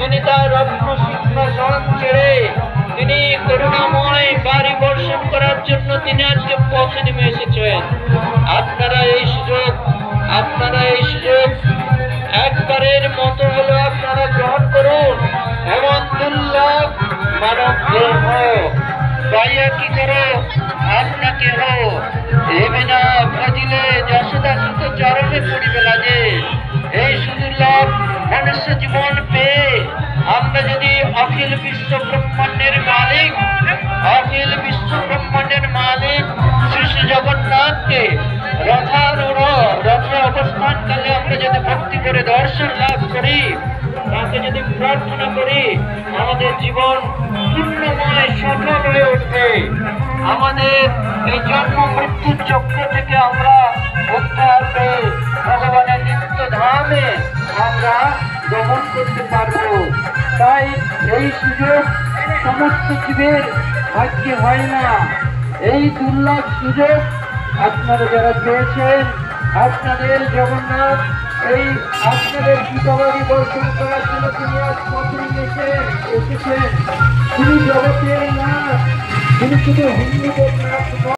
তিনি তার রত্ন সিংহাসন ছেড়ে তিনি করুণাময় বাড়ি বর্ষণ করার জন্য তিনি আজকে পথে নেমে এসেছেন। আপনারা এই সুযোগ একবারের মতো হলো আপনারা গ্রহণ করুন। এমন দুর্লভ মানব দেহ পাইয়া কি করো আপনাকে হো এবে না ভাজিলে যশোদা সুত চরণে পড়িবে লাগে। এই সুদুর্লভ মনুষ্য জীবন পেয়ে আমরা যদি অখিল বিশ্ব ব্রহ্মাণ্ডের মালিক শ্রী শ্রী জগন্নাথকে রথে অবস্থানকালে আমরা যদি ভক্তি করে দর্শন লাভ করি, তাকে যদি প্রার্থনা করি, আমাদের জীবন পূর্ণময় সফল হয়ে উঠবে। আমাদের এই জন্ম মৃত্যুর চক্র থেকে আমরা উদ্ধার পেয়ে ভগবানের নিত্য ধামে আমরা গমন করতে পারবো। তাই এই সুযোগ সমস্ত জীবের ভাগ্যে হয় না। এই দুর্লভ সুযোগ আপনারা যারা পেয়েছেন, আপনাদের জগন্নাথ এই আপনাদের পিতাবাড়ি দর্শন করার জন্য তিনি আজ পথে এসেছেন। তিনি জগতের নাথ, তিনি শুধু হিন্দুদের নাথ।